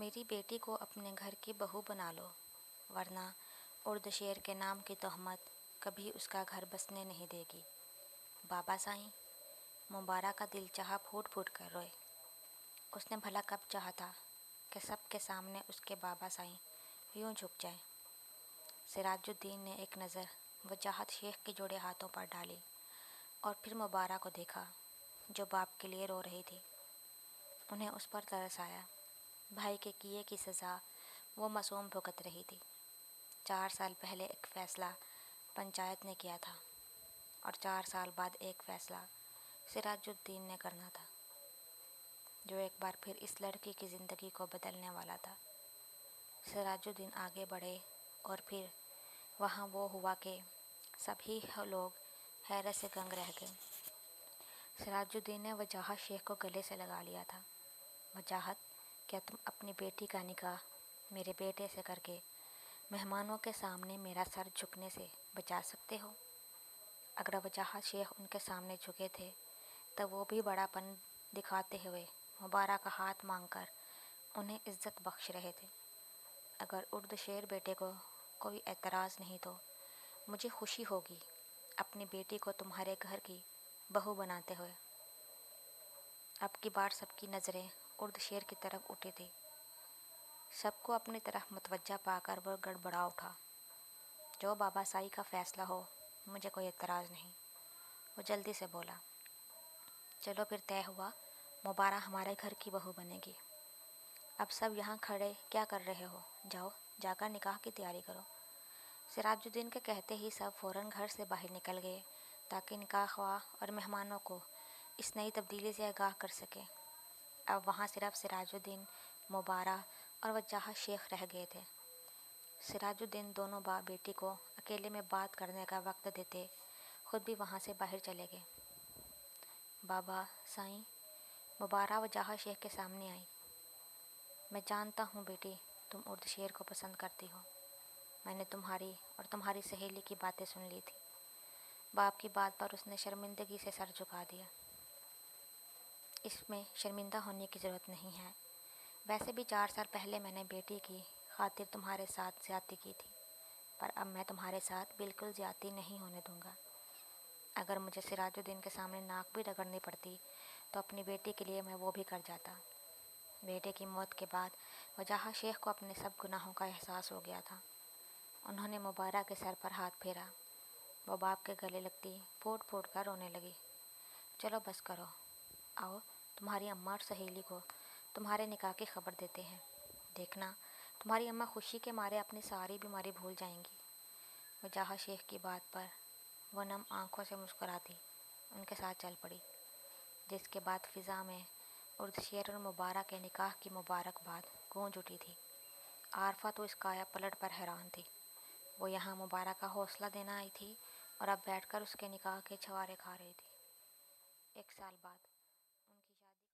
میری بیٹی کو اپنے گھر کی بہو بنا لو، ورنہ ارد شیر کے نام کی تہمت کبھی اس کا گھر بسنے نہیں دے گی۔ بابا سائیں مبارک کا دل چاہا پھوٹ پھوٹ کر روئے۔ اس نے بھلا کب چاہا تھا کہ سب کے سامنے اس کے بابا سائیں یوں جھک جائیں۔ سراج الدین نے ایک نظر وجاہت شیخ کے جوڑے ہاتھوں پر ڈالی اور پھر مبارک کو دیکھا جو باپ کے لیے رو رہی تھی۔ انہیں اس پر ترس آیا۔ بھائی کے کیے کی سزا وہ معصوم بھگت رہی تھی۔ 4 سال پہلے ایک فیصلہ پنچایت نے کیا تھا اور 4 سال بعد ایک فیصلہ سراج الدین نے کرنا تھا، جو ایک بار پھر اس لڑکی کی زندگی کو بدلنے والا تھا۔ سراج الدین آگے بڑھے اور پھر وہاں وہ ہوا کہ سبھی لوگ حیرت سے دنگ رہ گئے۔ سراج الدین نے وجاہت شیخ کو گلے سے لگا لیا تھا۔ وجاہت، کیا تم اپنی بیٹی کا نکاح میرے بیٹے سے کر کے مہمانوں کے سامنے میرا سر جھکنے سے بچا سکتے ہو؟ اگر وجاہت شیخ ان کے سامنے جھکے تھے تب وہ بھی بڑا پن دکھاتے ہوئے مبارک کا ہاتھ مانگ کر انہیں عزت بخش رہے تھے۔ اگر ارد شیر بیٹے کو کوئی اعتراض نہیں تو مجھے خوشی ہوگی اپنی بیٹی کو تمہارے گھر کی بہو بناتے ہوئے۔ اب کی بار سب کی نظریں ارد شیر کی طرف اٹھی تھی۔ سب کو اپنی طرف متوجہ پا کر وہ گڑبڑا اٹھا۔ جو بابا سائی کا فیصلہ ہو، مجھے کوئی اعتراض نہیں، وہ جلدی سے بولا۔ چلو پھر طے ہوا، مبارک ہمارے گھر کی بہو بنے گی۔ اب سب یہاں کھڑے کیا کر رہے ہو؟ جاؤ جا کر نکاح کی تیاری کرو۔ سراج الدین کے کہتے ہی سب فوراً گھر سے باہر نکل گئے تاکہ نکاح خواہ اور مہمانوں کو اس نئی تبدیلی سے آگاہ کر سکے۔ اب وہاں صرف سراج الدین، مبارک اور وجاہت شیخ رہ گئے تھے۔ سراج الدین دونوں باپ بیٹی کو اکیلے میں بات کرنے کا وقت دیتے خود بھی وہاں سے باہر چلے گئے۔ بابا سائیں مبارک وجاہت شیخ کے سامنے آئی۔ میں جانتا ہوں بیٹی تم ارد شیر کو پسند کرتی ہو۔ میں نے تمہاری اور تمہاری سہیلی کی باتیں سن لی تھی۔ باپ کی بات پر اس نے شرمندگی سے سر جھکا دیا۔ اس میں شرمندہ ہونے کی ضرورت نہیں ہے۔ ویسے بھی 4 سال پہلے میں نے بیٹی کی خاطر تمہارے ساتھ زیادتی کی تھی، پر اب میں تمہارے ساتھ بالکل زیادتی نہیں ہونے دوں گا۔ اگر مجھے سراج الدین کے سامنے ناک بھی رگڑنی پڑتی تو اپنی بیٹی کے لیے میں وہ بھی کر جاتا۔ بیٹے کی موت کے بعد وجاہت شیخ کو اپنے سب گناہوں کا احساس ہو گیا تھا۔ انہوں نے مبارک کے سر پر ہاتھ پھیرا۔ وہ باپ کے گلے لگتی پھوٹ پھوٹ کر رونے لگی۔ چلو بس کرو، آؤ تمہاری اماں اور سہیلی کو تمہارے نکاح کی خبر دیتے ہیں۔ دیکھنا تمہاری اماں خوشی کے مارے اپنی ساری بیماری بھول جائیں گی۔ وجاہت شیخ کی بات پر وہ نم آنکھوں سے مسکراتی ان کے ساتھ چل پڑی، جس کے بعد فضا میں ارد شیر اور مبارک کے نکاح کی مبارکباد گونج اٹھی تھی۔ عارفہ تو اس کایا پلٹ پر حیران تھی۔ وہ یہاں مبارک کا حوصلہ دینا آئی تھی اور اب بیٹھ کر اس کے نکاح کے چھوارے کھا رہی تھی۔ 1 سال بعد